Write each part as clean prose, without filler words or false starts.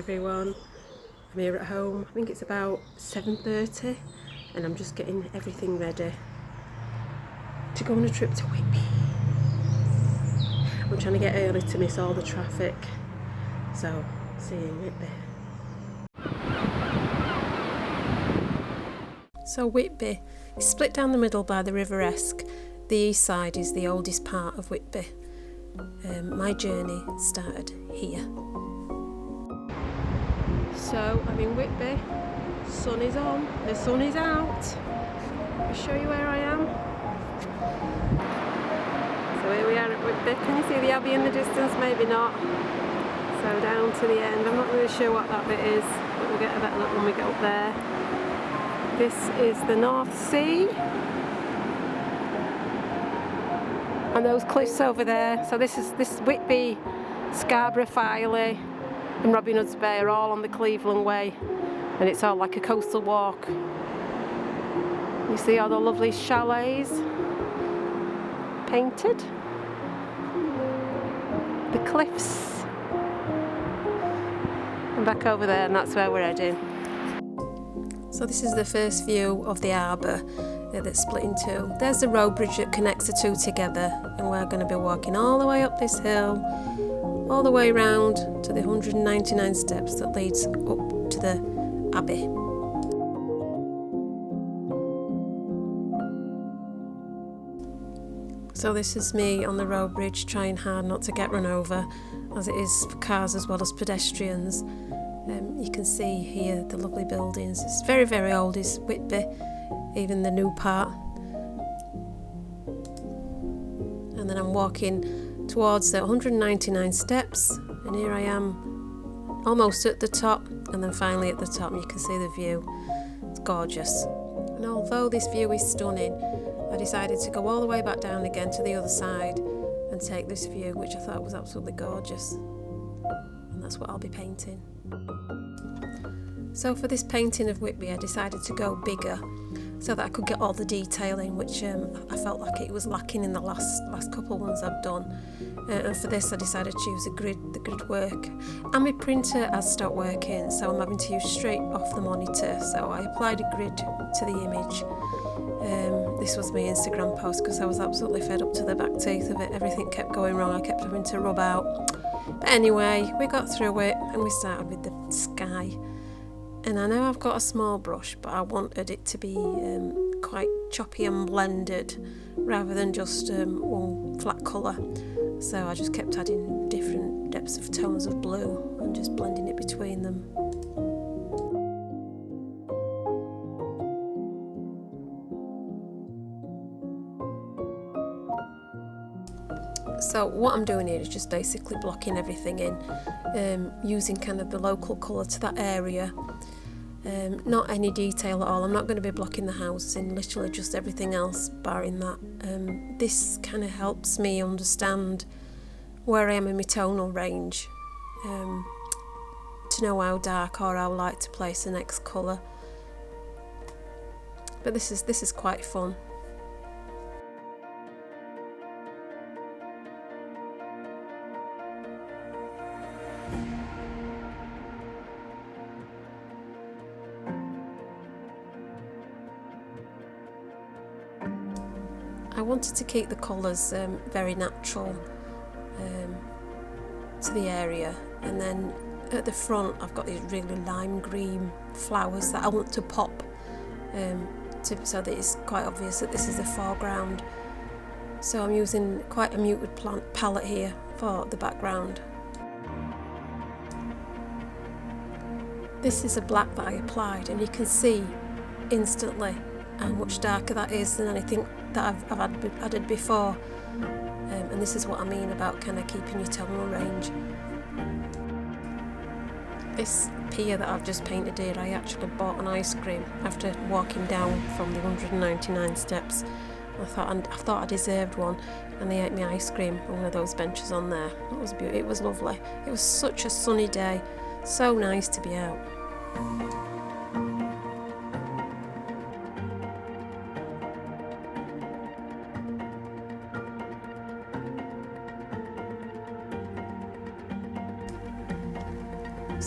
everyone. I'm here at home. I think it's about 7:30 and I'm just getting everything ready to go on a trip to Whitby. I'm trying to get early to miss all the traffic. So, see you in Whitby. So Whitby is split down the middle by the River Esk. The east side is the oldest part of Whitby. My journey started here. So I'm in Whitby. Sun is on. The sun is out. I'll show you where I am. So here we are at Whitby. Can you see the Abbey in the distance? Maybe not. So down to the end. I'm not really sure what that bit is, but we'll get a better look when we get up there. This is the North Sea. And those cliffs over there. So this Whitby, Scarborough, Filey and Robin Hood's Bay are all on the Cleveland Way. And it's all like a coastal walk. You see all the lovely chalets painted. The cliffs. And back over there, and that's where we're heading. So this is the first view of the harbour that's split in two. There's the road bridge that connects the two together, and we're going to be walking all the way up this hill, all the way round to the 199 steps that leads up to the Abbey. So this is me on the road bridge trying hard not to get run over, as it is for cars as well as pedestrians. You can see here the lovely buildings. It's very, very old, is Whitby, even the new part. And then I'm walking towards the 199 steps, and here I am almost at the top, and then finally at the top, and you can see the view. It's gorgeous. And although this view is stunning, I decided to go all the way back down again to the other side and take this view, which I thought was absolutely gorgeous. And that's what I'll be painting. So for this painting of Whitby, I decided to go bigger so that I could get all the detail in, which I felt like it was lacking in the last couple of ones I've done. And for this, I decided to use the grid work. And my printer has stopped working, so I'm having to use straight off the monitor. So I applied a grid to the image. This was my Instagram post because I was absolutely fed up to the back teeth of it. Everything kept going wrong. I kept having to rub out. But anyway, we got through it and we started with the sky. And I know I've got a small brush, but I wanted it to be quite choppy and blended rather than just one flat colour. So I just kept adding different depths of tones of blue and just blending it between them. So what I'm doing here is just basically blocking everything in, using kind of the local colour to that area. Not any detail at all. I'm not going to be blocking the houses in, literally just everything else barring that. This kind of helps me understand where I am in my tonal range, to know how dark or how light to place the next colour. But this is quite fun. I wanted to keep the colours very natural to the area, and then at the front I've got these really lime green flowers that I want to pop so that it's quite obvious that this is the foreground. So I'm using quite a muted palette here for the background. This is a black that I applied, and you can see instantly how much darker that is than anything that I've added before. And this is what I mean about kind of keeping your tonal range. This pier that I've just painted here, I actually bought an ice cream after walking down from the 199 steps. I thought I deserved one, and they ate me ice cream on one of those benches on there. It was beautiful. It was lovely. It was such a sunny day, so nice to be out.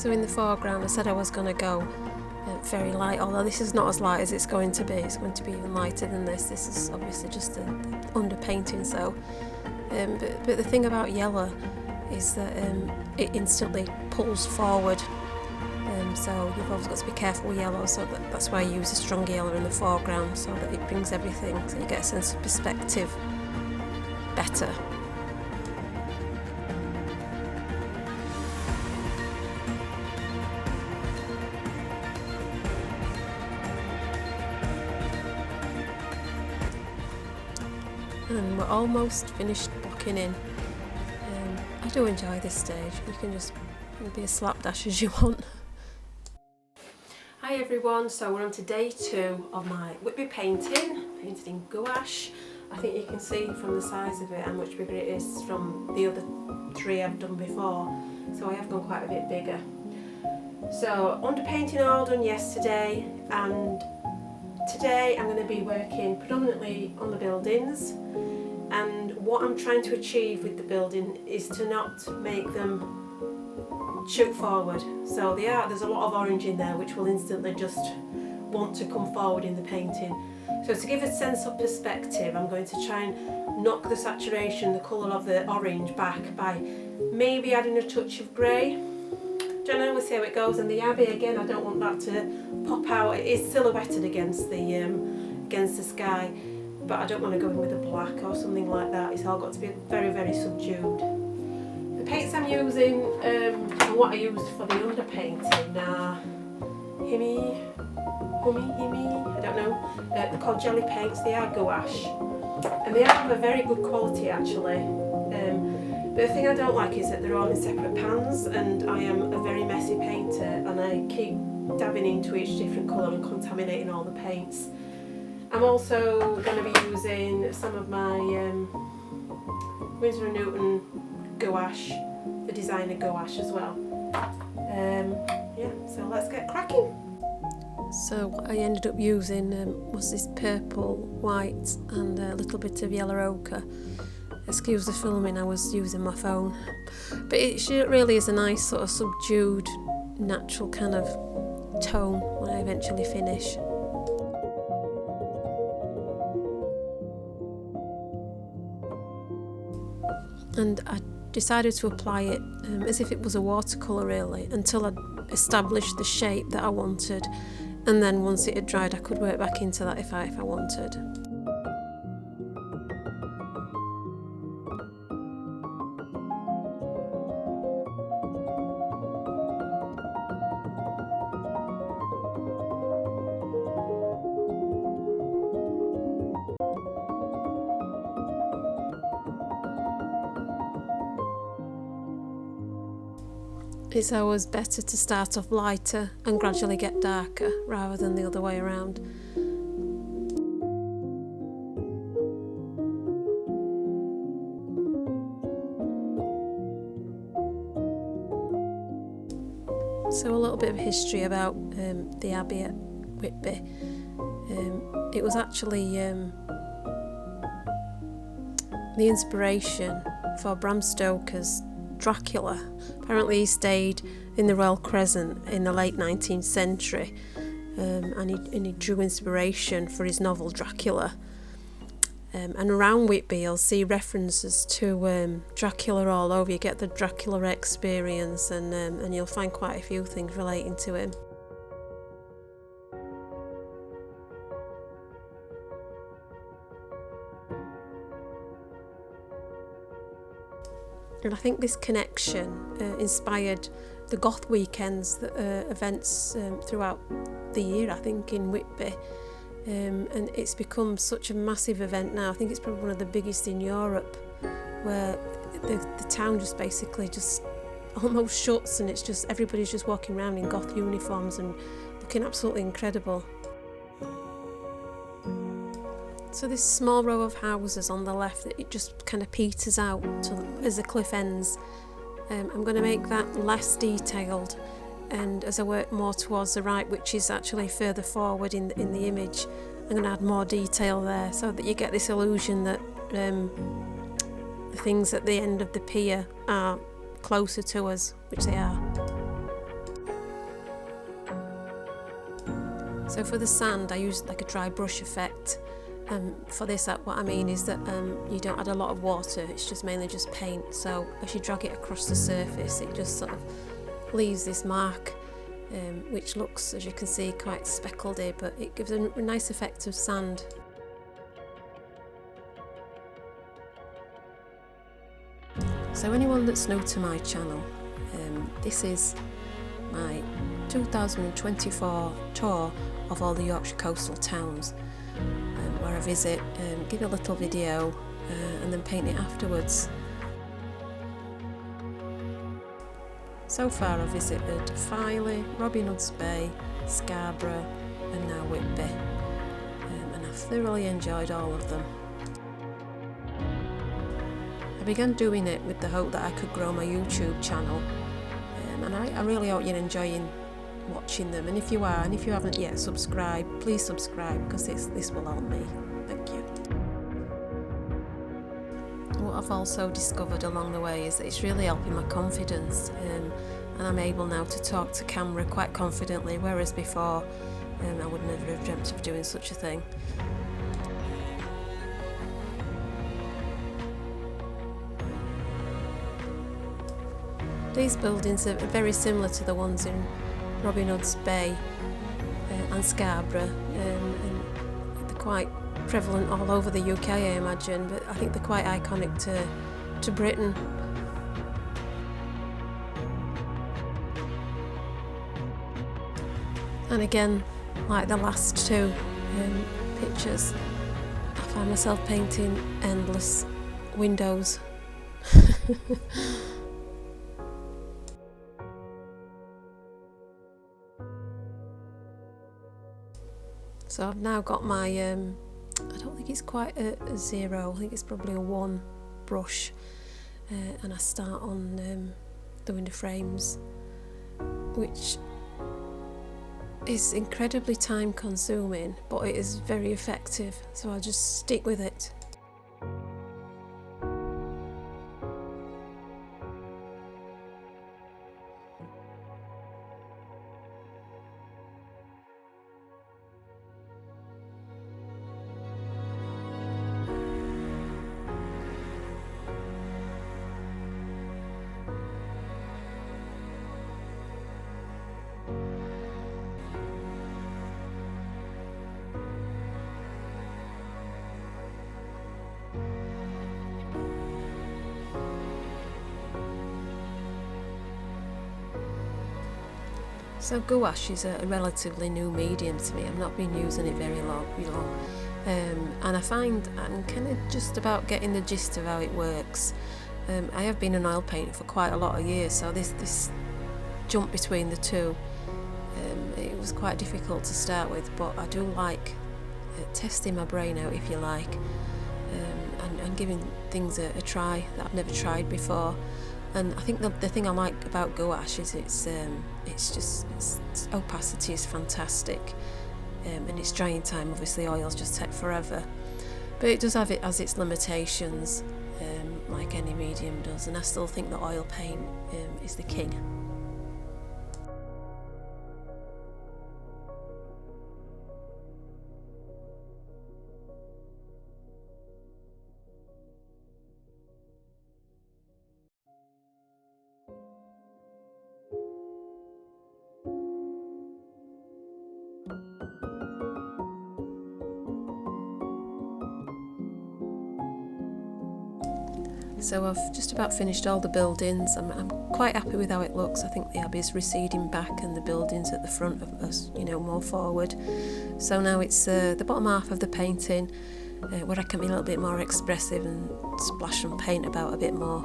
So in the foreground I said I was going to go very light, although this is not as light as it's going to be. It's going to be even lighter than this. This is obviously just the underpainting. So, but the thing about yellow is that it instantly pulls forward. So you've always got to be careful with yellow. So that's why I use a strong yellow in the foreground, so that it brings everything. So you get a sense of perspective better. And we're almost finished blocking in. I do enjoy this stage. You can just be as slapdash as you want. Hi everyone, so we're on to day 2 of my Whitby painting, painted in gouache. I think you can see from the size of it how much bigger it is from the other 3 I've done before. So I have gone quite a bit bigger. So underpainting all done yesterday, and today I'm going to be working predominantly on the buildings, and what I'm trying to achieve with the building is to not make them shoot forward. So there's a lot of orange in there which will instantly just want to come forward in the painting. So to give a sense of perspective, I'm going to try and knock the saturation, the colour of the orange back by maybe adding a touch of grey. Don't know, we'll see how it goes. And the abbey again, I don't want that to pop out. It is silhouetted against the sky, but I don't want to go in with a black or something like that. It's all got to be very, very subdued. The paints I'm using and what I used for the underpainting are Himi, I don't know. They're called jelly paints. They are gouache, and they are of a very good quality actually. But the thing I don't like is that they're all in separate pans, and I am a very messy painter, and I keep dabbing into each different colour and contaminating all the paints. I'm also going to be using some of my Winsor & Newton gouache, the designer gouache as well. Yeah, so let's get cracking. So what I ended up using was this purple, white and a little bit of yellow ochre. Excuse the filming, I was using my phone. But it really is a nice sort of subdued, natural kind of tone when I eventually finish. And I decided to apply it as if it was a watercolour really, until I'd established the shape that I wanted, and then once it had dried I could work back into that if I wanted. It's always better to start off lighter and gradually get darker rather than the other way around. So a little bit of history about the Abbey at Whitby. It was actually the inspiration for Bram Stoker's Dracula. Apparently he stayed in the Royal Crescent in the late 19th century, and he drew inspiration for his novel Dracula. And around Whitby you'll see references to Dracula all over. You get the Dracula experience, and you'll find quite a few things relating to him. And I think this connection inspired the Goth weekends, events throughout the year, I think, in Whitby. And it's become such a massive event now. I think it's probably one of the biggest in Europe, where the town just basically just almost shuts, and it's just everybody's just walking around in Goth uniforms and looking absolutely incredible. So this small row of houses on the left, it just kind of peters out as the cliff ends. I'm going to make that less detailed, and as I work more towards the right, which is actually further forward in the image, I'm going to add more detail there, so that you get this illusion that the things at the end of the pier are closer to us, which they are. So for the sand I used like a dry brush effect. For this, what I mean is that you don't add a lot of water, it's just mainly just paint, so as you drag it across the surface it just sort of leaves this mark, which looks, as you can see, quite speckledy, but it gives a nice effect of sand. So anyone that's new to my channel, this is my 2024 tour of all the Yorkshire coastal towns, where I visit, give a little video and then paint it afterwards. So far I've visited Filey, Robin Hood's Bay, Scarborough and now Whitby, and I've thoroughly enjoyed all of them. I began doing it with the hope that I could grow my YouTube channel, and I really hope you're enjoying watching them, and if you are, and if you haven't yet subscribed, please subscribe, because this will help me. Thank you. What I've also discovered along the way is that it's really helping my confidence, and I'm able now to talk to camera quite confidently, whereas before I would never have dreamt of doing such a thing. These buildings are very similar to the ones in Robin Hood's Bay and Scarborough, and they're quite prevalent all over the UK, I imagine, but I think they're quite iconic to Britain. And again, like the last two pictures, I find myself painting endless windows. So I've now got my, I don't think it's quite a 0, I think it's probably a 1 brush, and I start on the window frames, which is incredibly time consuming, but it is very effective, so I just stick with it. So gouache is a relatively new medium to me. I've not been using it very long, and I find I'm kind of just about getting the gist of how it works. I have been an oil painter for quite a lot of years, so this jump between the two, it was quite difficult to start with, but I do like testing my brain out, if you like, and giving things a try that I've never tried before. And I think the thing I like about gouache is its opacity is fantastic, and its drying time, obviously oils just take forever, but it does have it as its limitations, like any medium does, and I still think that oil paint is the king. So I've just about finished all the buildings. I'm quite happy with how it looks. I think the abbey's receding back and the buildings at the front of us, more forward. So now it's the bottom half of the painting, where I can be a little bit more expressive and splash some paint about a bit more.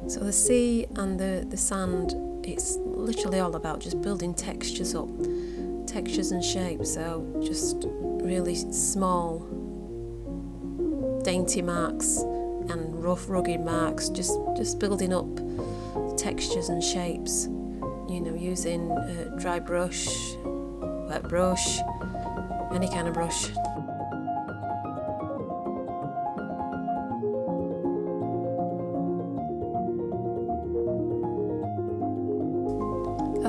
So the sea and the sand, it's literally all about just building textures up, textures and shapes, so just really small, dainty marks and rough, rugged marks, just building up textures and shapes, using dry brush, wet brush, any kind of brush.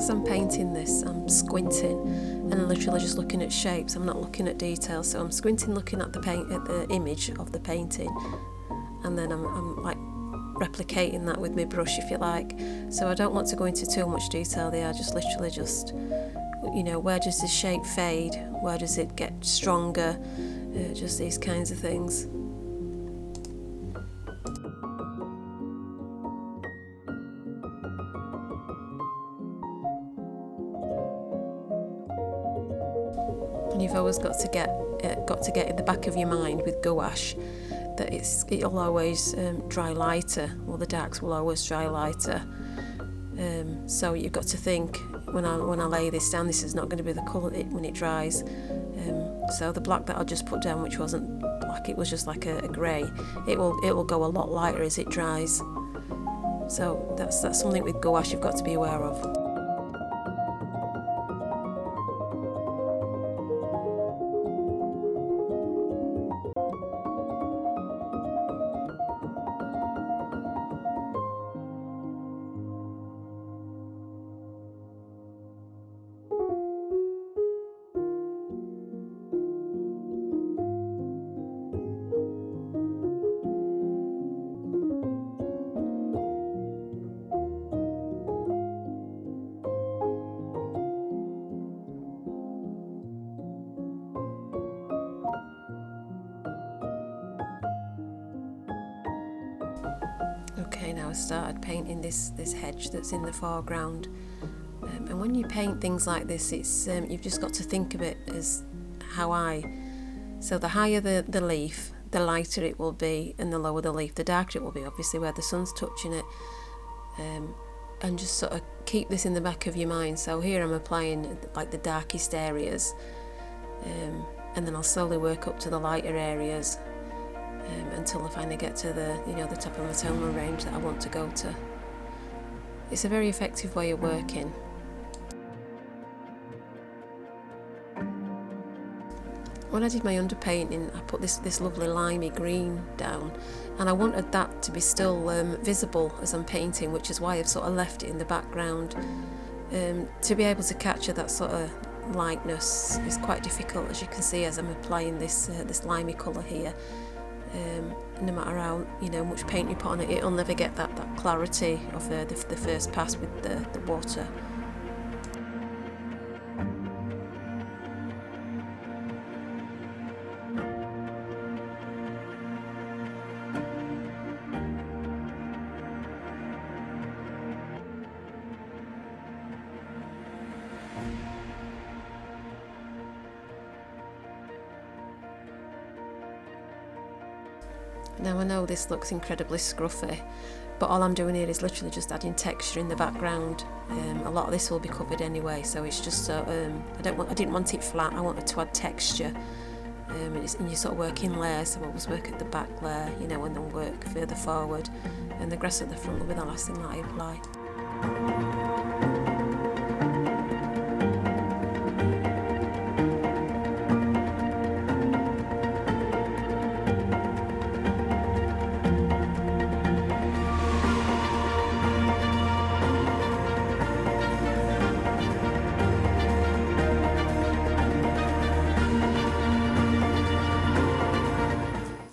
as I'm painting this, I'm squinting and literally just looking at shapes. I'm not looking at details, so I'm squinting looking at the image of the painting, and then I'm like replicating that with my brush, if you like. So I don't want to go into too much detail there. I just literally where does this shape fade, where does it get stronger, just these kinds of things. And you've always got to get in the back of your mind with gouache that it'll always dry lighter, or the darks will always dry lighter. So you've got to think, when I lay this down, this is not going to be the colour when it dries. So the black that I just put down, which wasn't black, it was just like a grey, it will go a lot lighter as it dries. So that's something with gouache you've got to be aware of. Okay, now I started painting this hedge that's in the foreground, and when you paint things like this, it's you've just got to think of it as how high. So the higher the leaf, the lighter it will be, and the lower the leaf, the darker it will be, obviously where the sun's touching it. And just sort of keep this in the back of your mind. So here I'm applying like the darkest areas, and then I'll slowly work up to the lighter areas. Until I finally get to the top of my tonal range that I want to go to. It's a very effective way of working. When I did my underpainting, I put this lovely limey green down, and I wanted that to be still visible as I'm painting, which is why I've sort of left it in the background. To be able to capture that sort of lightness is quite difficult, as you can see as I'm applying this limey colour here. No matter how much paint you put on it, it'll never get that clarity of the first pass with the water. Now I know this looks incredibly scruffy, but all I'm doing here is literally just adding texture in the background. A lot of this will be covered anyway, so it's just I didn't want it flat. I wanted to add texture, and you sort of work in layers. So I always work at the back layer, and then work further forward, and the grass at the front will be the last thing that I apply.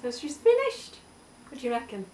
So she's finished. What do you reckon?